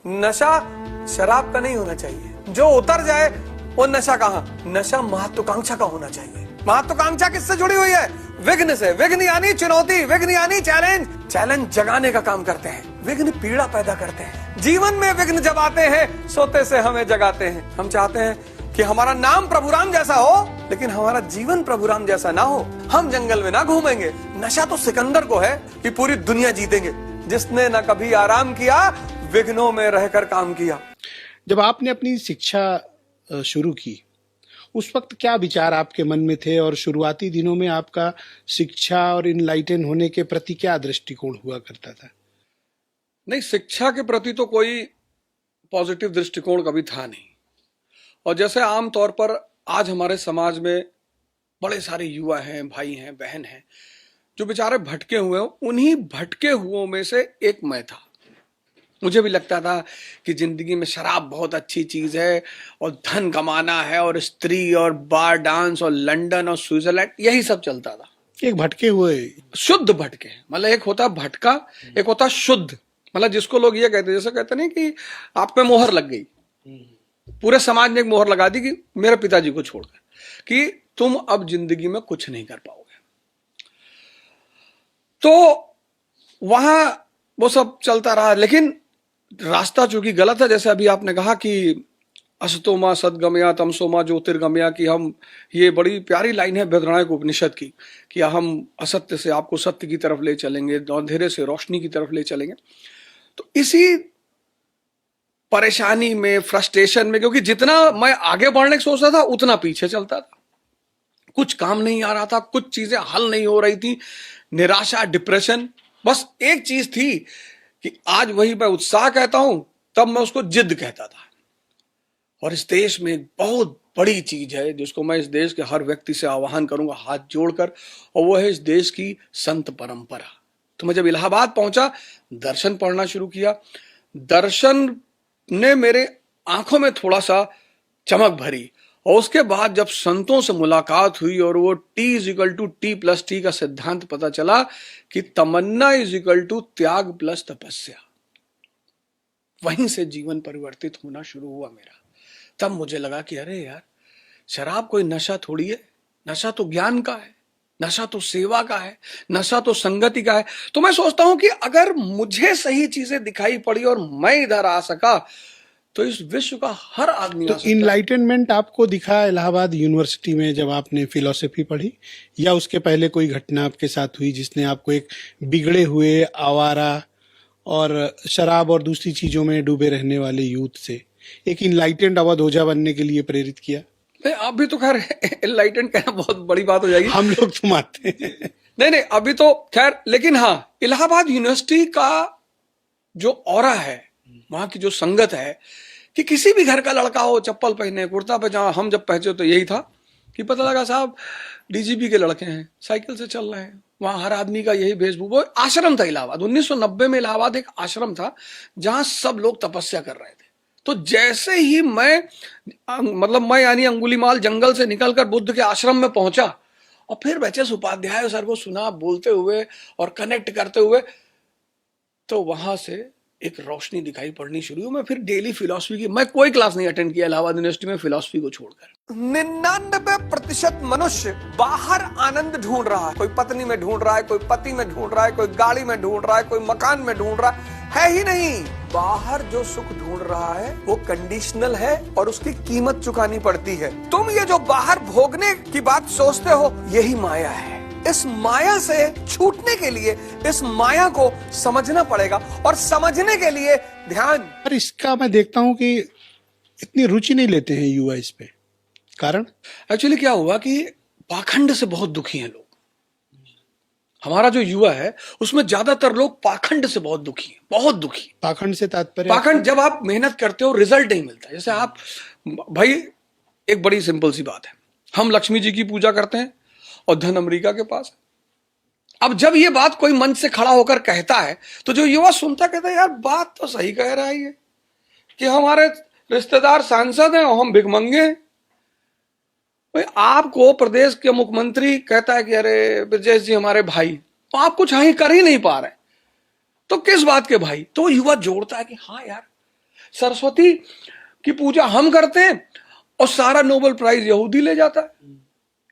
नशा शराब का नहीं होना चाहिए, जो उतर जाए वो नशा कहाँ, नशा महत्वाकांक्षा का होना चाहिए। महत्वाकांक्षा किससे जुड़ी हुई है? विघ्न से। विघ्न यानी चुनौती, विघ्न यानी चैलेंज। चैलेंज जगाने का काम करते हैं, विघ्न पीड़ा पैदा करते हैं। जीवन में विघ्न जब आते हैं सोते से हमें जगाते हैं। हम चाहते हैं कि हमारा नाम प्रभुराम जैसा हो, लेकिन हमारा जीवन प्रभुराम जैसा ना हो। हम जंगल में ना घूमेंगे। नशा तो सिकंदर को है कि पूरी दुनिया जीतेंगे, जिसने ना कभी आराम किया, विघ्नों में रहकर काम किया। जब आपने अपनी शिक्षा शुरू की, उस वक्त क्या विचार आपके मन में थे और शुरुआती दिनों में आपका शिक्षा और इनलाइटन होने के प्रति क्या दृष्टिकोण हुआ करता था? नहीं, शिक्षा के प्रति तो कोई पॉजिटिव दृष्टिकोण कभी था नहीं। और जैसे आमतौर पर आज हमारे समाज में बड़े सारे युवा हैं, भाई हैं, बहन हैं, जो बेचारे भटके हुए हैं, उन्हीं भटके हुओं में से एक मैं था। मुझे भी लगता था कि जिंदगी में शराब बहुत अच्छी चीज है और धन कमाना है और स्त्री और बार डांस और लंदन और स्विट्जरलैंड, यही सब चलता था। एक भटके हुए, शुद्ध भटके, मतलब एक होता भटका, एक होता शुद्ध। मतलब जिसको लोग ये कहते, जैसे कहते नहीं कि आप पे मोहर लग गई, पूरे समाज ने एक मोहर लगा दी कि मेरे पिताजी को छोड़कर, कि तुम अब जिंदगी में कुछ नहीं कर पाओगे। तो वहां वो सब चलता रहा, लेकिन रास्ता चूंकि गलत है। जैसे अभी आपने कहा कि असतोमा सद्गमया तमसोमा ज्योतिर्गमया, की हम, ये बड़ी प्यारी लाइन है बृहदारण्यक उपनिषद की, कि हम असत्य से आपको सत्य की तरफ ले चलेंगे, अंधेरे से रोशनी की तरफ ले चलेंगे। तो इसी परेशानी में, फ्रस्ट्रेशन में, क्योंकि जितना मैं आगे बढ़ने की सोचता था उतना पीछे चलता था, कुछ काम नहीं आ रहा था, कुछ चीजें हल नहीं हो रही थी, निराशा, डिप्रेशन। बस एक चीज थी कि आज वही मैं उत्साह कहता हूं, तब मैं उसको जिद कहता था। और इस देश में एक बहुत बड़ी चीज है जिसको मैं इस देश के हर व्यक्ति से आह्वान करूंगा हाथ जोड़कर, और वो है इस देश की संत परंपरा। तो मैं जब इलाहाबाद पहुंचा, दर्शन पढ़ना शुरू किया। दर्शन ने मेरे आंखों में थोड़ा सा चमक भरी, और उसके बाद जब संतों से मुलाकात हुई और वो T=T+T का सिद्धांत पता चला कि तमन्ना त्याग प्लस तपस्या, वहीं से जीवन परिवर्तित होना शुरू हुआ मेरा। तब मुझे लगा कि अरे यार, शराब कोई नशा थोड़ी है, नशा तो ज्ञान का है, नशा तो सेवा का है, नशा तो संगति का है। तो मैं सोचता हूं कि अगर मुझे सही चीजें दिखाई पड़ी और मैं इधर आ सका, तो इस विश्व का हर आदमी। तो इनलाइटनमेंट आपको दिखा इलाहाबाद यूनिवर्सिटी में जब आपने फिलॉसफी पढ़ी, या उसके पहले कोई घटना आपके साथ हुई जिसने आपको एक बिगड़े हुए, आवारा और शराब और दूसरी चीजों में डूबे रहने वाले यूथ से एक इनलाइटेंड अवधोजा बनने के लिए प्रेरित किया? अभी तो खैर इनलाइटेंड कहना बहुत बड़ी बात हो जाएगी, हम लोग तो मानते हैं। नहीं, अभी तो खैर, लेकिन हाँ, इलाहाबाद यूनिवर्सिटी का जो ऑरा है, वहां की जो संगत है, कि किसी भी घर का लड़का हो, चप्पल पहने, कुर्ता पजामा, हम जब पहुंचे तो यही था कि पता लगा साहब डीजीपी के लड़के हैं, साइकिल से चल रहे हैं। वहां हर आदमी का यही वेशभूषा। आश्रम था इलाहाबाद, 1990 में इलाहाबाद एक आश्रम था जहां सब लोग तपस्या कर रहे थे। तो जैसे ही मैं यानी अंगुलीमाल जंगल से निकलकर बुद्ध के आश्रम में पहुंचा, और फिर एच.एस. उपाध्याय सर को सुना बोलते हुए और कनेक्ट करते हुए, तो वहां से एक रोशनी दिखाई पड़नी शुरू हुई। मैं फिर डेली फिलॉसफी की, मैं कोई क्लास नहीं अटेंड किया इलाहाबाद यूनिवर्सिटी में फिलॉसफी को छोड़कर। 99% मनुष्य बाहर आनंद ढूंढ रहा है। कोई पत्नी में ढूंढ रहा है, कोई पति में ढूंढ रहा है, कोई गाड़ी में ढूंढ रहा है, कोई मकान में ढूंढ रहा है ही नहीं। बाहर जो सुख ढूंढ रहा है वो कंडीशनल है और उसकी कीमत चुकानी पड़ती है। तुम ये जो बाहर भोगने की बात सोचते हो, यही माया है। इस माया से छूटने के लिए इस माया को समझना पड़ेगा, और समझने के लिए ध्यान। पर इसका मैं देखता हूं कि इतनी रुचि नहीं लेते हैं युवा इस पे। कारण एक्चुअली क्या हुआ कि पाखंड से बहुत दुखी हैं लोग। हमारा जो युवा है उसमें ज्यादातर लोग पाखंड से बहुत दुखी हैं, बहुत दुखी। पाखंड से तात्पर्य? पाखंड, जब आप मेहनत करते हो रिजल्ट नहीं मिलता। जैसे आप, भाई एक बड़ी सिंपल सी बात है, हम लक्ष्मी जी की पूजा करते हैं और धन अमेरिका के पास है। अब जब ये बात कोई मंच से खड़ा होकर कहता है, तो जो युवा सुनता कहता है यार बात तो सही कह रहा है ये, कि हमारे रिश्तेदार सांसद हैं और हम भिखमंगे हैं। भाई आपको प्रदेश के मुख्यमंत्री कहता है कि अरे ब्रजेश जी हमारे भाई, तो आप कुछ ही कर ही नहीं पा रहे, तो किस बात के भाई? तो युवा जोड़ता है कि हाँ यार, सरस्वती की पूजा हम करते हैं और सारा नोबेल प्राइज यहूदी ले जाता है।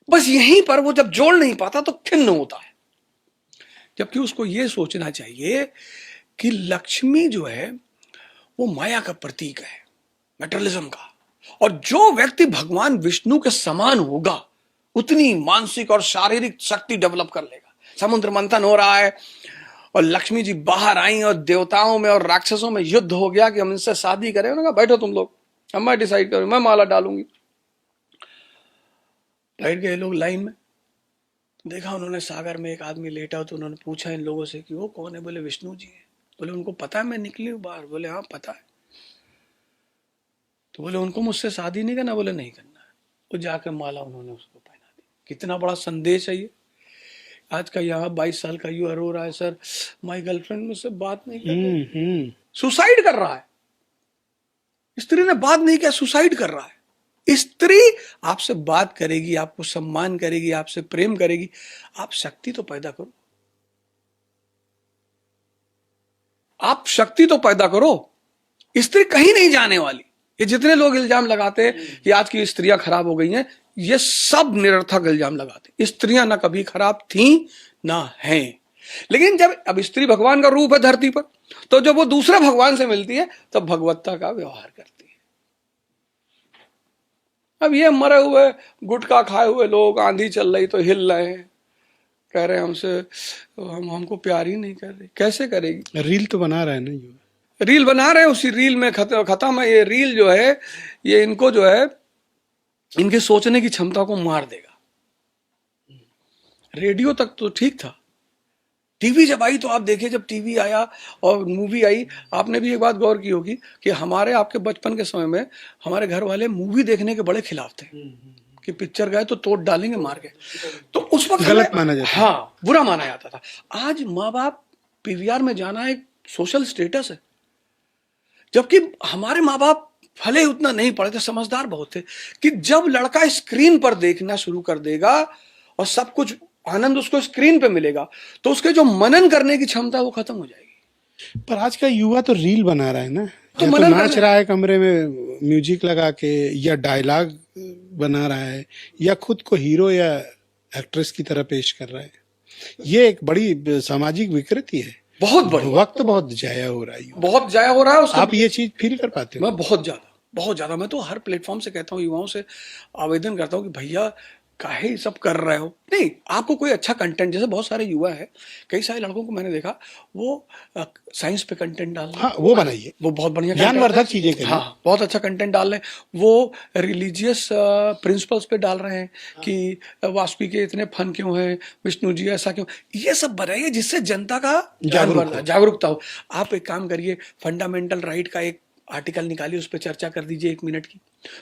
बस यहीं पर वो जब जोड़ नहीं पाता तो खिन्न होता है। जबकि उसको ये सोचना चाहिए कि लक्ष्मी जो है वो माया का प्रतीक है, मेटेरियलिज्म का, और जो व्यक्ति भगवान विष्णु के समान होगा उतनी मानसिक और शारीरिक शक्ति डेवलप कर लेगा। समुद्र मंथन हो रहा है और लक्ष्मी जी बाहर आई और देवताओं में और राक्षसों में युद्ध हो गया कि हम इनसे शादी करें। उन्होंने कहा बैठो तुम लोग, अब मैं डिसाइड करूं, मैं माला डालूंगी। बैठ गए लोग लाइन में। देखा उन्होंने सागर में एक आदमी लेटा हो, तो उन्होंने पूछा इन लोगों से कि वो कौन है? बोले विष्णु जी हैं। बोले उनको पता है मैं निकली हूं बाहर? बोले हाँ पता है। तो बोले उनको मुझसे शादी नहीं करना? बोले नहीं करना है। वो जाकर माला उन्होंने उसको पहना दी। कितना बड़ा संदेश है ये। आज का यहाँ 22 साल का युवा रो रहा है, सर माई गर्लफ्रेंड मुझसे बात नहीं कर रही, सुसाइड कर रहा है। स्त्री ने बात नहीं किया, सुसाइड कर रहा है। स्त्री आपसे बात करेगी, आपको सम्मान करेगी, आपसे प्रेम करेगी, आप शक्ति तो पैदा करो, आप शक्ति तो पैदा करो। स्त्री कहीं नहीं जाने वाली। ये जितने लोग इल्जाम लगाते हैं कि आज की स्त्रियां खराब हो गई हैं, ये सब निरर्थक इल्जाम लगाते। स्त्रियां ना कभी खराब थी ना हैं। लेकिन जब अब स्त्री भगवान का रूप है धरती पर, तो जब वो दूसरे भगवान से मिलती है तब भगवत्ता का व्यवहार करती है। अब ये मरे हुए गुटखा खाए हुए लोग, आंधी चल रही तो हिल रहे हैं, कह रहे हैं हमसे हमको प्यार ही नहीं कर रही। कैसे करेगी? रील तो बना रहा है ना, युवा रील बना रहे हैं, उसी रील में खत्म है। ये रील जो है ये इनको जो है इनके सोचने की क्षमता को मार देगा। रेडियो तक तो ठीक था, टीवी जब आई तो आप देखिए, जब टीवी आया और मूवी आई, आपने भी एक बात गौर की होगी कि हमारे आपके बचपन के समय में हमारे घर वाले मूवी देखने के बड़े खिलाफ थे कि पिक्चर गए तो तोड़ डालेंगे मार के, तो उस वक्त गलत माना जाता, हाँ बुरा माना जाता था। आज माँ बाप पीवीआर में जाना एक सोशल स्टेटस है, जबकि हमारे माँ बाप भले उतना नहीं पढ़े थे, समझदार बहुत थे कि जब लड़का स्क्रीन पर देखना शुरू कर देगा और सब कुछ आनंद उसको स्क्रीन पे मिलेगा तो उसके जो मनन करने की क्षमता वो खत्म हो जाएगी। पर आज का युवा तो रील बना रहा है ना, तो या तो नाच रहा है कमरे में म्यूजिक लगा के, या डायलॉग बना रहा है, या खुद को हीरो या एक्ट्रेस की तरह पेश कर रहा है। ये एक बड़ी सामाजिक विकृति है, बहुत बड़ी। वक्त बहुत जाया हो रहा है, बहुत जाया हो रहा है। आप ये चीज फील कर पाते हो? मैं बहुत ज्यादा मैं तो हर प्लेटफॉर्म से कहता हूँ, युवाओं से आवेदन करता हूँ कि भैया काहे सब कर रहे हो। नहीं, आपको कोई अच्छा कंटेंट, जैसे बहुत सारे युवा है, कई सारे लड़कों को मैंने देखा वो साइंस पे कंटेंट डाल रहे हैं, हाँ वो बनाइए, वो बहुत बढ़िया ज्ञानवर्धक चीजें करिए। हाँ बहुत अच्छा कंटेंट डाल रहे हैं। वो रिलीजियस प्रिंसिपल्स पे डाल रहे हैं कि वासुकी के इतने फन क्यों है, विष्णु जी ऐसा क्यों, ये सब बनाइए जिससे जनता का जागरूकता हो। आप एक काम करिए, फंडामेंटल राइट का एक आर्टिकल निकालिए, उस पर चर्चा कर दीजिए 1 मिनट की,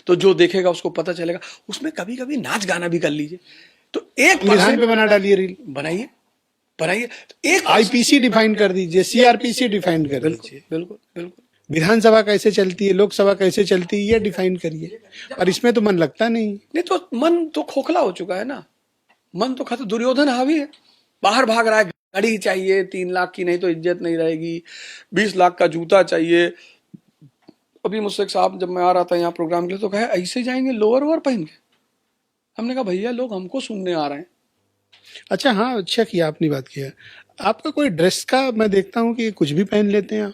तो जो देखेगा उसको पता चलेगा। उसमें कभी कभी नाच गाना भी कर लीजिए, तो एक संविधान पे बना डालिए रील, बनाइए। एक आईपीसी डिफाइन कर दीजिए, सीआरपीसी डिफाइन कर दीजिए। बिल्कुल विधानसभा कैसे चलती है, लोकसभा कैसे चलती है, ये डिफाइन करिए। और इसमें तो मन लगता नहीं तो मन तो खोखला हो चुका है ना, मन तो खत्म। दुर्योधन हावी है, बाहर भाग रहा है, गाड़ी चाहिए 3 लाख की, नहीं तो इज्जत नहीं रहेगी, 20 लाख का जूता चाहिए। अभी मुझसे एक साहब, जब मैं आ रहा था यहाँ प्रोग्राम के लिए, तो कहे ऐसे जाएंगे लोअर वोअर पहन के। हमने कहा भैया लोग हमको सुनने आ रहे हैं। अच्छा, हाँ अच्छा किया आपने बात किया। आपका कोई ड्रेस का मैं देखता हूँ कि कुछ भी पहन लेते हैं आप।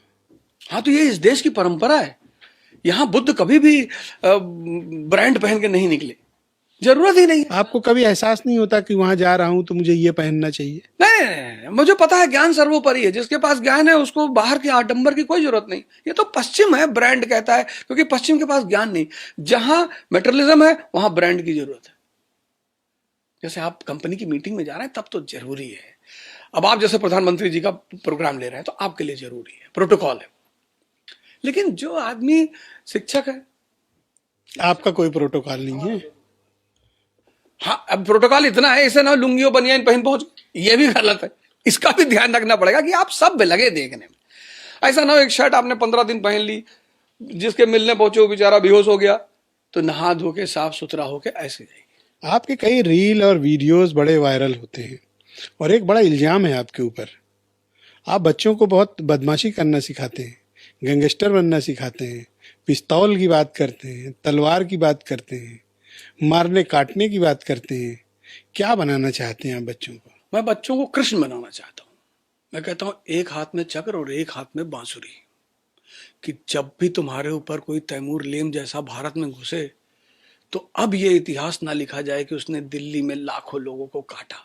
हाँ तो ये इस देश की परंपरा है। यहाँ बुद्ध कभी भी ब्रांड पहन के नहीं निकले, जरूरत ही नहीं। आपको कभी एहसास नहीं होता कि वहां जा रहा हूं तो मुझे ये पहनना चाहिए? नहीं, मुझे पता है ज्ञान सर्वोपरि है। जिसके पास ज्ञान है उसको बाहर के आडंबर की कोई जरूरत नहीं। ये तो पश्चिम है, ब्रांड कहता है, क्योंकि पश्चिम के पास ज्ञान नहीं। जहां मेटेरियलिज्म है वहां ब्रांड की जरूरत है। जैसे आप कंपनी की मीटिंग में जा रहे हैं तब तो जरूरी है। अब आप जैसे प्रधानमंत्री जी का प्रोग्राम ले रहे हैं तो आपके लिए जरूरी है, प्रोटोकॉल है। लेकिन जो आदमी शिक्षक है, आपका कोई प्रोटोकॉल नहीं है। हाँ, अब प्रोटोकॉल इतना है, इसे ना लुंगी और बनियान पहन पहुंच, ये भी गलत है। इसका भी ध्यान रखना पड़ेगा कि आप सब लगे देखने में। ऐसा ना हो एक शर्ट आपने 15 दिन पहन ली, जिसके मिलने पहुंचे वो बेचारा बेहोश हो गया, तो नहा धो के साफ सुथरा होके ऐसे जाएगी। आपके कई रील और वीडियोस बड़े वायरल होते हैं और एक बड़ा इल्जाम है आपके ऊपर, आप बच्चों को बहुत बदमाशी करना सिखाते हैं। गैंगस्टर बनना सिखाते हैं, पिस्तौल की बात करते हैं, तलवार की बात करते हैं, मारने काटने की बात करते हैं। क्या बनाना चाहते हैं आप बच्चों को? मैं बच्चों को कृष्ण बनाना चाहता हूँ। मैं कहता हूँ एक हाथ में चक्र और एक हाथ में बांसुरी, कि जब भी तुम्हारे ऊपर कोई तैमूर लेम जैसा भारत में घुसे तो अब ये इतिहास ना लिखा जाए कि उसने दिल्ली में लाखों लोगों को काटा।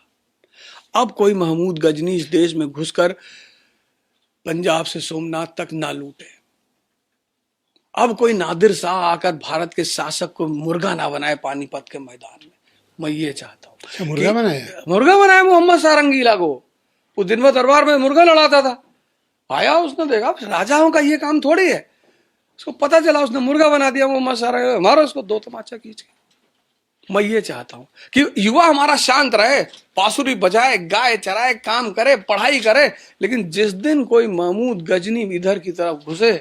अब कोई महमूद गजनी इस देश में घुसकर पंजाब से सोमनाथ तक ना लूटे। अब कोई नादिर शाह आकर भारत के शासक को मुर्गा ना बनाए पानीपत के मैदान में। मैं ये चाहता हूँ। अच्छा, मुर्गा बनाया? मुर्गा बनाया मोहम्मद सारंगीला को। वो दिन भर दरबार में मुर्गा लड़ाता था। आया, उसने देखा राजाओं का ये काम थोड़ी है। उसको पता चला, उसने मुर्गा बना दिया मोहम्मद सारंगीला। मारो उसको दो तमाचा खींच के। मैं ये चाहता हूं कि युवा हमारा शांत रहे, बांसुरी बजाए, गाय चराए, काम करे, पढ़ाई करे। लेकिन जिस दिन कोई महमूद गजनी इधर की तरफ घुसे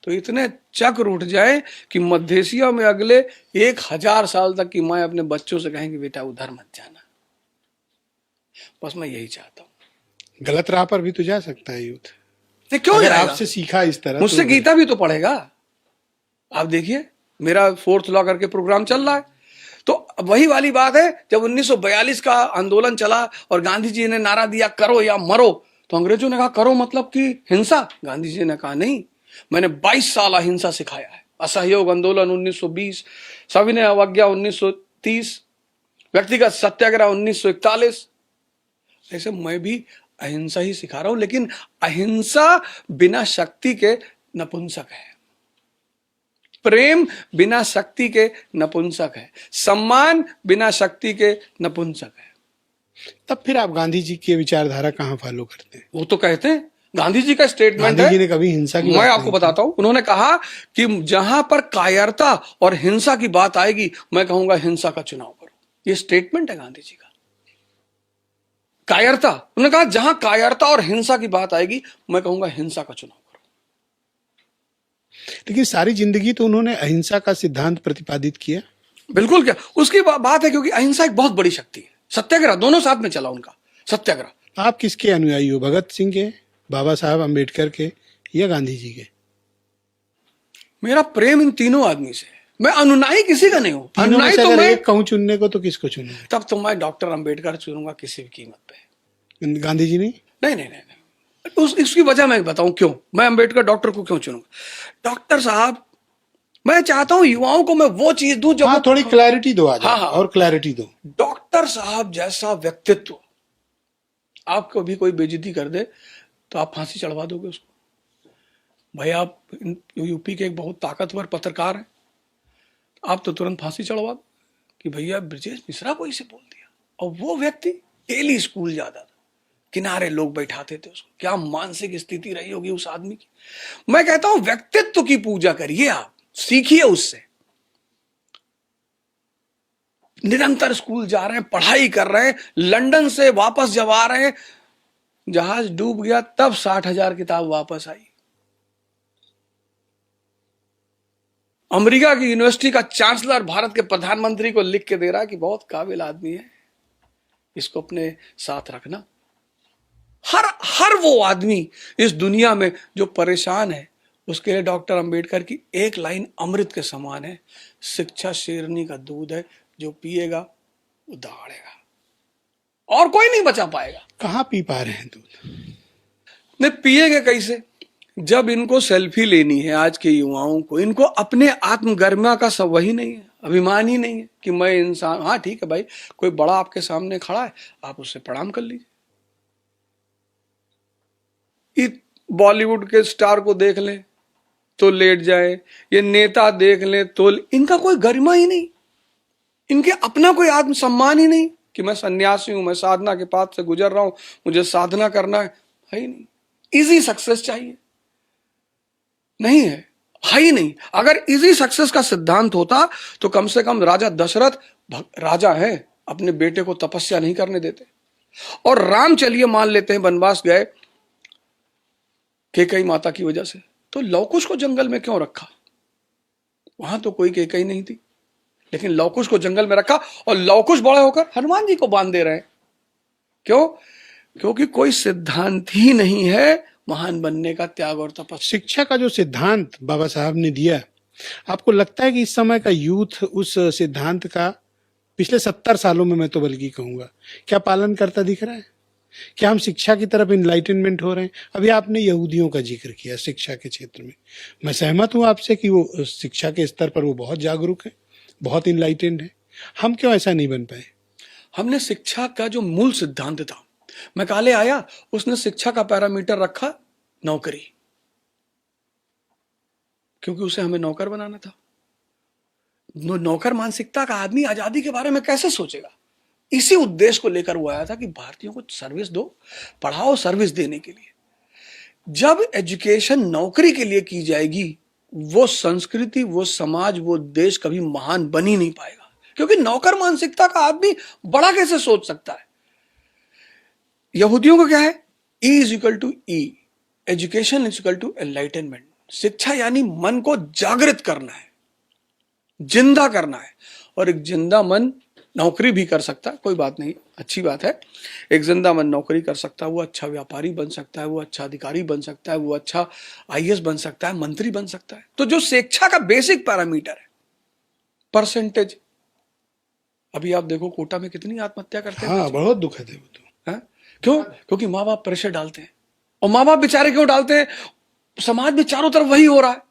तो इतने चक्र उठ जाए कि मध्य एशिया में अगले 1000 साल तक की माँ अपने बच्चों से कहेंगे बेटा उधर मत जाना। बस मैं यही चाहता हूं। गलत राह पर भी तो जा सकता है यूथ। नहीं, क्यों अगर जाएगा? आपसे सीखा इस तरह मुझसे तो गीता भी तो पढ़ेगा। आप देखिए, मेरा 4th लॉ करके प्रोग्राम चल रहा है। तो वही वाली बात है, जब 1942 का आंदोलन चला और गांधी जी ने नारा दिया करो या मरो, तो अंग्रेजों ने कहा करो मतलब कि हिंसा। गांधी जी ने कहा नहीं, मैंने 22 साल अहिंसा सिखाया है। असहयोग आंदोलन 1920, सविनय अवज्ञा 1930, व्यक्तिगत सत्याग्रह 1941। ऐसे मैं भी अहिंसा ही सिखा रहा हूं, लेकिन अहिंसा बिना शक्ति के नपुंसक है। प्रेम बिना शक्ति के नपुंसक है। सम्मान बिना शक्ति के नपुंसक है। तब फिर आप गांधी जी की विचारधारा कहाँ फॉलो करते हैं? वो तो कहते हैं, गांधी जी का स्टेटमेंट है। गांधी जी ने कभी हिंसा की मैं बात आपको नहीं बताता हूं, उन्होंने कहा कि जहां पर कायरता और हिंसा की बात आएगी, मैं कहूंगा हिंसा का चुनाव करो। ये स्टेटमेंट है गांधी जी का। कायरता, उन्होंने कहा जहां कायरता और हिंसा की बात आएगी, मैं कहूंगा हिंसा का चुनाव करो। लेकिन सारी जिंदगी तो उन्होंने अहिंसा का सिद्धांत प्रतिपादित किया। बिल्कुल, क्या उसकी बात है, क्योंकि अहिंसा एक बहुत बड़ी शक्ति है। सत्याग्रह दोनों साथ में चला उनका, सत्याग्रह। आप किसके अनुयायी हो, भगत सिंह के, बाबा साहब अम्बेडकर के, या गांधी जी के? मेरा प्रेम इन तीनों आदमी से है। मैं अनुनायी किसी का नहीं हूं। तीनों में अनुनायी से तो अगर मैं, एक कहूं चुनने को तो किसको चुनूंगा? तब तो मैं डॉक्टर अंबेडकर चुनूंगा किसी भी कीमत पे। गांधी जी नहीं? नहीं नहीं नहीं, नहीं। उसकी वजह मैं बताऊं क्यों मैं अंबेडकर डॉक्टर को क्यों चुनूंगा। डॉक्टर साहब, मैं चाहता हूं युवाओं को मैं वो चीज दूं जो हाँ, थोड़ी क्लैरिटी दो आज। हाँ, हाँ। और क्लैरिटी दो। डॉक्टर साहब जैसा व्यक्तित्व, आपको भी कोई बेइज्जती कर दे तो आप फांसी चढ़वा दोगे उसको। भाई, आप यूपी के एक बहुत ताकतवर पत्रकार हैं, आप तो तुरंत फांसी चढ़वा दो कि भैया ब्रजेश मिश्रा को इसे बोल दिया। और वो व्यक्ति डेली स्कूल जाता था, किनारे लोग बैठाते थे उसको। क्या मानसिक स्थिति रही होगी उस आदमी की। मैं कहता हूं व्यक्तित्व की पूजा करिए, आप सीखिए उससे। निरंतर स्कूल जा रहे हैं, पढ़ाई कर रहे हैं, लंदन से वापस जब आ रहे हैं, जहाज डूब गया तब 60,000 किताब वापस आई। अमेरिका की यूनिवर्सिटी का चांसलर भारत के प्रधानमंत्री को लिख के दे रहा है कि बहुत काबिल आदमी है, इसको अपने साथ रखना। हर वो आदमी इस दुनिया में जो परेशान है, उसके लिए डॉक्टर अंबेडकर की एक लाइन अमृत के समान है, शिक्षा शेरनी का दूध है, जो पिएगा वो दहाड़ेगा और कोई नहीं बचा पाएगा। कहाँ पी पा रहे हैं दूध? नहीं पिएंगे कैसे? जब इनको सेल्फी लेनी है, आज के युवाओं को, इनको अपने आत्मगरिमा का सब वही नहीं है, अभिमान ही नहीं है कि मैं इंसान। हाँ ठीक है भाई, कोई बड़ा आपके सामने खड़ा है, आप उससे प्रणाम कर लीजिए। बॉलीवुड के स्टार को देख लें तो लेट जाए, ये नेता देख लें तो इनका कोई गरिमा ही नहीं, इनके अपना कोई आत्मसम्मान ही नहीं कि मैं सन्यासी हूं, मैं साधना के पाथ से गुजर रहा हूं, मुझे साधना करना है ही नहीं। इजी सक्सेस चाहिए, नहीं है, ही नहीं। अगर इजी सक्सेस का सिद्धांत होता तो कम से कम राजा दशरथ राजा है, अपने बेटे को तपस्या नहीं करने देते। और राम चलिए मान लेते हैं वनवास गए कैकेयी माता की वजह से, तो लवकुश को जंगल में क्यों रखा? वहां तो कोई कैकेयी नहीं थी, लेकिन लवकुश को जंगल में रखा और लवकुश बड़े होकर हनुमान जी को बांध दे रहे हैं। क्यों? क्योंकि कोई सिद्धांत ही नहीं है महान बनने का त्याग और तपस्या। शिक्षा का जो सिद्धांत बाबा साहब ने दिया, आपको लगता है कि इस समय का यूथ उस सिद्धांत का पिछले 70 सालों में, मैं तो बल्कि कहूंगा, क्या पालन करता दिख रहा है? क्या हम शिक्षा की तरफ इनलाइटनमेंट हो रहे हैं? अभी आपने यहूदियों का जिक्र किया शिक्षा के क्षेत्र में, मैं सहमत हूं आपसे कि वो शिक्षा के स्तर पर वो बहुत जागरूक है, बहुत इनलाइटेंड है। हम क्यों ऐसा नहीं बन पाए? हमने शिक्षा का जो मूल सिद्धांत था, मैकाले आया, उसने शिक्षा का पैरामीटर रखा नौकरी, क्योंकि उसे हमें नौकर बनाना था। नौकर मानसिकता का आदमी आजादी के बारे में कैसे सोचेगा? इसी उद्देश्य को लेकर वो आया था कि भारतीयों को सर्विस दो, पढ़ाओ सर्विस देने के लिए। जब एजुकेशन नौकरी के लिए की जाएगी, वो संस्कृति, वो समाज, वो देश कभी महान बन ही नहीं पाएगा, क्योंकि नौकर मानसिकता का आदमी बड़ा कैसे सोच सकता है? यहूदियों को क्या है? E is equal to E, education is equal to enlightenment. शिक्षा यानी मन को जागृत करना है, जिंदा करना है, और एक जिंदा मन नौकरी भी कर सकता है, कोई बात नहीं, अच्छी बात है। एक जिंदा मन नौकरी कर सकता है, वो अच्छा व्यापारी बन सकता है, वो अच्छा अधिकारी बन सकता है, वो अच्छा आईएएस बन सकता है, मंत्री बन सकता है। तो जो शिक्षा का बेसिक पैरामीटर है, परसेंटेज, अभी आप देखो कोटा में कितनी आत्महत्या करते हैं। हाँ, बहुत दुखद है वो तो। है? क्यों? क्योंकि माँ बाप प्रेशर डालते हैं। और माँ बाप बेचारे क्यों डालते हैं? समाज में चारों तरफ वही हो रहा है।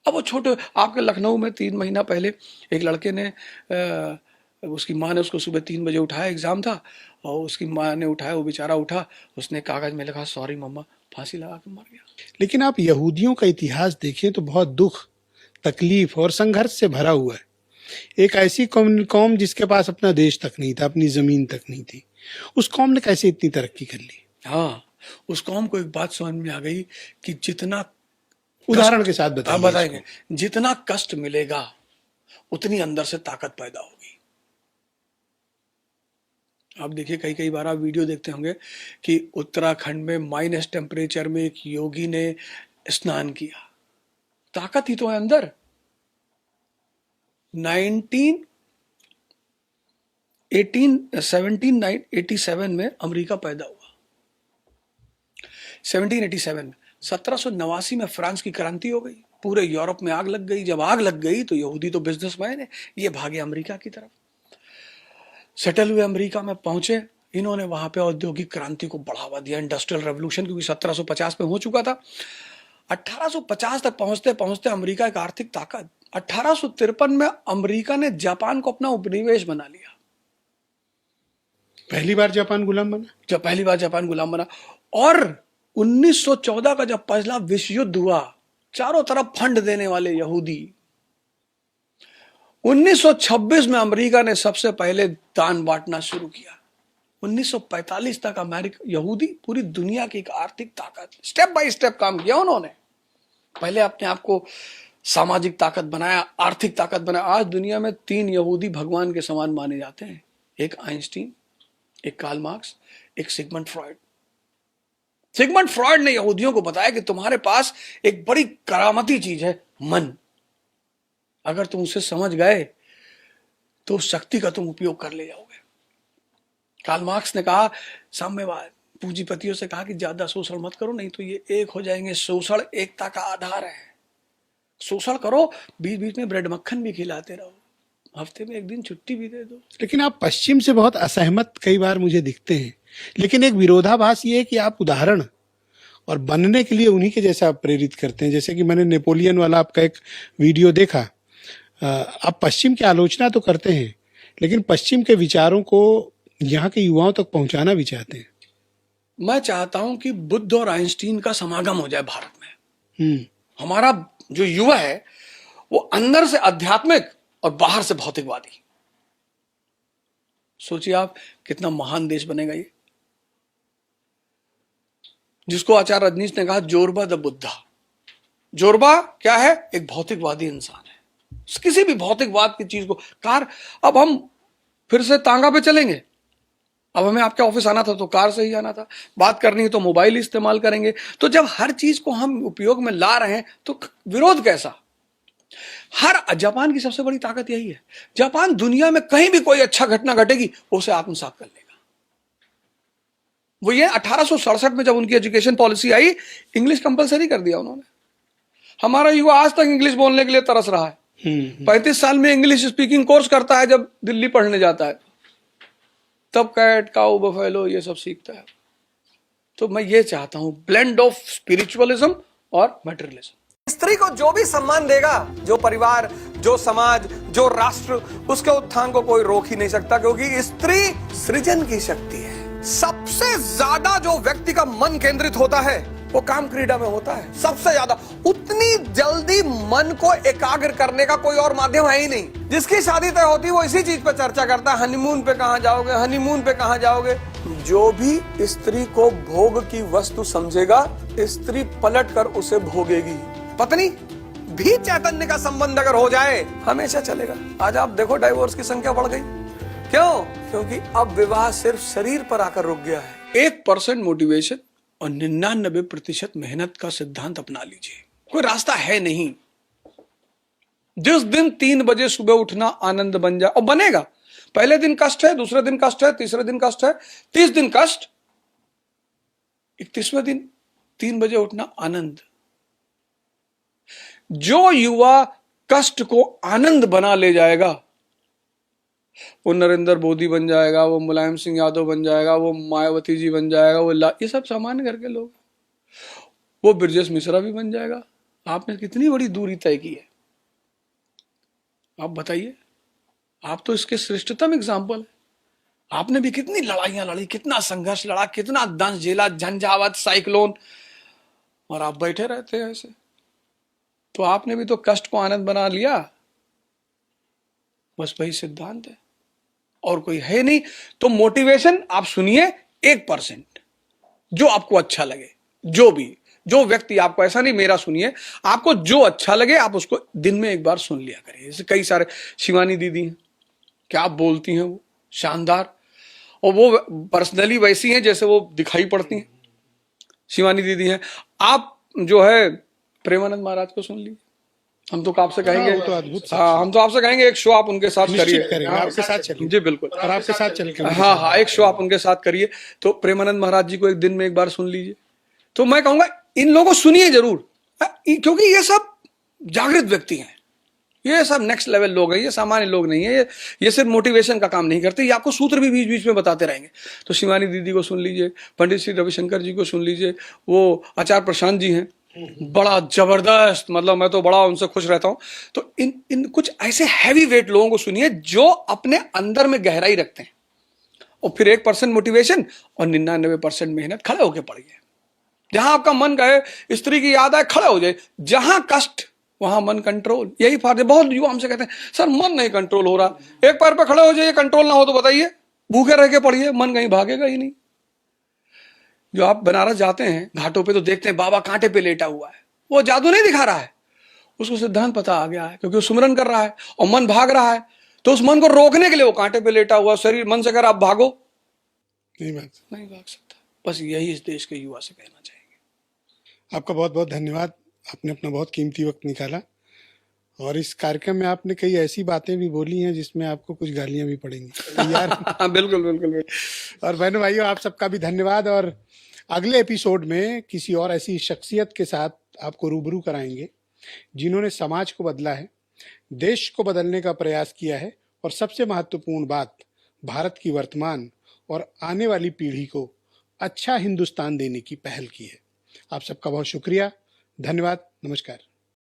अब वो छोटे, आपके लखनऊ में 3 महीना पहले एक लड़के ने उसकी माँ ने उसको सुबह 3 बजे उठाया, एग्जाम था, और उसकी माँ ने उठाया, वो बेचारा उठा, उसने कागज में लिखा सॉरी मम्मा, फांसी लगा के मर गया। लेकिन आप यहूदियों का इतिहास देखें तो बहुत दुख, तकलीफ और संघर्ष से भरा हुआ है। एक ऐसी कौम जिसके पास अपना देश तक नहीं था, अपनी जमीन तक नहीं थी, उस कौम ने कैसे इतनी तरक्की कर ली? हाँ, उस कौम को एक बात समझ में आ गई कि जितना, उदाहरण के साथ बताएंगे, जितना कष्ट मिलेगा उतनी अंदर से ताकत पैदा होगी। आप देखिए, कई बार आप वीडियो देखते होंगे कि उत्तराखंड में माइनस टेम्परेचर में एक योगी ने स्नान किया। ताकत ही तो है अंदर। 1787 में अमेरिका पैदा हुआ। 1787 में, 1789 में फ्रांस की क्रांति हो गई, पूरे यूरोप में आग लग गई। जब आग लग गई तो यहूदी तो बिजनेसमैन है, ये भागे अमेरिका की तरफ, सेटल हुए, अमेरिका में पहुंचे। इन्होंने वहां पे औद्योगिक क्रांति को बढ़ावा दिया, इंडस्ट्रियल रेवोल्यूशन, क्योंकि 1750 में हो चुका था। 1850 तक पहुंचते पहुंचते अमेरिका एक आर्थिक ताकत। 1853 में अमेरिका ने जापान को अपना उपनिवेश बना लिया। पहली बार जापान गुलाम बना। जब पहली बार जापान गुलाम बना। और 1914 का जब पहला विश्व युद्ध हुआ, चारों तरफ फंड देने वाले यहूदी। 1926 में अमेरिका ने सबसे पहले दान बांटना शुरू किया। 1945 तक अमेरिका, यहूदी पूरी दुनिया की एक आर्थिक ताकत, स्टेप बाय स्टेप काम किया उन्होंने। पहले अपने आप को सामाजिक ताकत बनाया, आर्थिक ताकत बनाया। आज दुनिया में 3 यहूदी भगवान के समान माने जाते हैं, एक आइंस्टीन, एक कार्ल मार्क्स, एक सिगमंड फ्रॉइड। सिगमंड फ्रॉइड ने यहूदियों को बताया कि तुम्हारे पास एक बड़ी करामती चीज है, मन। अगर तुम उसे समझ गए तो उस शक्ति का तुम उपयोग कर ले जाओगे। कार्ल मार्क्स ने कहा, साम्यवाद, पूंजीपतियों से कहा कि ज्यादा शोषण मत करो, नहीं तो ये एक हो जाएंगे। शोषण एकता का आधार है। शोषण करो, बीच बीच में ब्रेड मक्खन भी खिलाते रहो, हफ्ते में 1 दिन छुट्टी भी दे दो। लेकिन आप पश्चिम से बहुत असहमत कई बार मुझे दिखते हैं। लेकिन एक विरोधाभास ये है कि आप उदाहरण और बनने के लिए उन्हीं के जैसा प्रेरित करते हैं। जैसे कि मैंने नेपोलियन वाला आपका एक वीडियो देखा। आप पश्चिम की आलोचना तो करते हैं, लेकिन पश्चिम के विचारों को यहाँ के युवाओं तक पहुंचाना भी चाहते हैं। मैं चाहता हूं कि बुद्ध और आइंस्टीन का समागम हो जाए भारत में। हमारा जो युवा है वो अंदर से आध्यात्मिक और बाहर से भौतिकवादी। सोचिए आप, कितना महान देश बनेगा ये, जिसको आचार्य रजनीश ने कहा जोरबा द बुद्धा। जोरबा क्या है? एक भौतिकवादी इंसान है। किसी भी भौतिकवाद की चीज को कार, अब हम फिर से तांगा पे चलेंगे। अब हमें आपके ऑफिस आना था तो कार से ही आना था, बात करनी है तो मोबाइल इस्तेमाल करेंगे। तो जब हर चीज को हम उपयोग में ला रहे हैं तो विरोध कैसा? जापान की सबसे बड़ी ताकत यही है। जापान दुनिया में कहीं भी कोई अच्छा घटना घटेगी उसे आत्मसात कर लेगा। वो ये 1867 में जब उनकी एजुकेशन पॉलिसी आई, इंग्लिश कंपलसरी कर दिया उन्होंने। हमारा युवा आज तक इंग्लिश बोलने के लिए तरस रहा है। 35 साल में इंग्लिश स्पीकिंग कोर्स करता है जब दिल्ली पढ़ने जाता है, तब कैट काउ बफेलो ये सब सीखता है। तो मैं ये चाहता हूं, ब्लेंड ऑफ स्पिरिचुअलिज्म और मटेरियलिज्म। स्त्री को जो भी सम्मान देगा, जो परिवार, जो समाज, जो राष्ट्र, उसके उत्थान को कोई रोक ही नहीं सकता, क्योंकि स्त्री सृजन की शक्ति है। सबसे ज्यादा जो व्यक्ति का मन केंद्रित होता है वो काम क्रीड़ा में होता है, सबसे ज्यादा। उतनी जल्दी मन को एकाग्र करने का कोई और माध्यम है ही नहीं। जिसकी शादी तय होती है वो इसी चीज पे चर्चा करता है, हनीमून पे कहां जाओगे, हनीमून पे कहां जाओगे। जो भी स्त्री को भोग की वस्तु समझेगा, स्त्री पलट कर उसे भोगेगी। पत्नी भी चैतन्य का संबंध अगर हो जाए, हमेशा चलेगा। आज आप देखो डाइवोर्स की संख्या बढ़ गई, क्यों? क्योंकि अब विवाह सिर्फ शरीर पर आकर रुक गया है। 1% मोटिवेशन और 99% मेहनत का सिद्धांत अपना लीजिए, कोई रास्ता है नहीं। जिस दिन 3 बजे सुबह उठना आनंद बन जाए, और बनेगा। पहले दिन कष्ट है, दूसरे दिन कष्ट है, तीसरे दिन कष्ट है, 30 दिन कष्ट, 31वें दिन 3 बजे उठना आनंद। जो युवा कष्ट को आनंद बना ले जाएगा, वो नरेंद्र मोदी बन जाएगा, वो मुलायम सिंह यादव बन जाएगा, वो मायावती जी बन जाएगा, वो ये सब सामान्य घर के लोग, वो ब्रजेश मिश्रा भी बन जाएगा। आपने कितनी बड़ी दूरी तय की है, आप बताइए। आप तो इसके श्रेष्ठतम एग्जाम्पल है। आपने भी कितनी लड़ाइयां लड़ी, कितना संघर्ष लड़ा, कितना दंश झेला, झंझावात, साइक्लोन, और आप बैठे रहते हैं ऐसे। तो आपने भी तो कष्ट को आनंद बना लिया। बस वही सिद्धांत है, और कोई है नहीं। तो मोटिवेशन आप सुनिए 1%, जो आपको अच्छा लगे, जो व्यक्ति आपको, ऐसा नहीं मेरा सुनिए, आपको जो अच्छा लगे आप उसको दिन में एक बार सुन लिया करिए। जैसे कई सारे शिवानी दीदी हैं, क्या आप बोलती हैं, वो शानदार, और वो पर्सनली वैसी हैं जैसे वो दिखाई पड़ती हैं। शिवानी दीदी हैं। आप जो है प्रेमानंद महाराज को सुन लीजिए। हम तो आपसे कहेंगे, तो अद्भुत। हाँ, हम तो आपसे कहेंगे एक शो आप उनके साथ करिए। आपके साथ चलिए जी, बिल्कुल, और आपके साथ चलिए। हाँ, एक शो आप उनके साथ करिए। तो प्रेमानंद महाराज जी को एक दिन में एक बार सुन लीजिए। तो मैं कहूंगा इन लोगों को सुनिए जरूर, क्योंकि ये सब जागृत व्यक्ति हैं, ये सब नेक्स्ट लेवल लोग हैं, ये सामान्य लोग नहीं है। ये सिर्फ मोटिवेशन का काम नहीं करते, ये आपको सूत्र भी बीच बीच में बताते रहेंगे। तो शिवानी दीदी को सुन लीजिए, पंडित श्री रविशंकर जी को सुन लीजिए, वो आचार्य प्रशांत जी हैं, बड़ा जबरदस्त, मतलब मैं तो बड़ा उनसे खुश रहता हूं। तो इन कुछ ऐसे हैवी वेट लोगों को सुनिए जो अपने अंदर में गहराई रखते हैं। और फिर 1% मोटिवेशन और 99% मेहनत, खड़े होके पढ़िए। जहां आपका मन कहे, स्त्री की याद आए, खड़े हो जाए। जहां कष्ट वहां मन कंट्रोल, यही फायदे। बहुत युवा हमसे कहते हैं सर मन नहीं कंट्रोल हो रहा। एक पैर पे खड़े हो जाइए, कंट्रोल ना हो तो बताइए, भूखे रह के पढ़िए, मन कहीं भागेगा ही नहीं। जो आप बनारस जाते हैं घाटों पे तो देखते हैं बाबा कांटे पे लेटा हुआ है, वो जादू नहीं दिखा रहा है, उसको सिद्धांत पता आ गया है, क्योंकि वो सुमरन कर रहा है और मन भाग रहा है। तो उस मन को रोकने के लिए वो कांटे पे लेटा हुआ, शरीर मन से कह रहा आप भागो, नहीं भाग सकता। बस यही इस देश के युवा से कहना चाहेंगे। आपका बहुत बहुत धन्यवाद, आपने अपना बहुत कीमती वक्त निकाला, और इस कार्यक्रम में आपने कई ऐसी बातें भी बोली हैं जिसमें आपको कुछ गालियां भी पड़ेंगी यार। बिल्कुल बिल्कुल। और बहनों भाइयों, आप सबका भी धन्यवाद। और अगले एपिसोड में किसी और ऐसी शख्सियत के साथ आपको रूबरू कराएंगे जिन्होंने समाज को बदला है, देश को बदलने का प्रयास किया है, और सबसे महत्वपूर्ण बात, भारत की वर्तमान और आने वाली पीढ़ी को अच्छा हिंदुस्तान देने की पहल की है। आप सबका बहुत शुक्रिया, धन्यवाद, नमस्कार।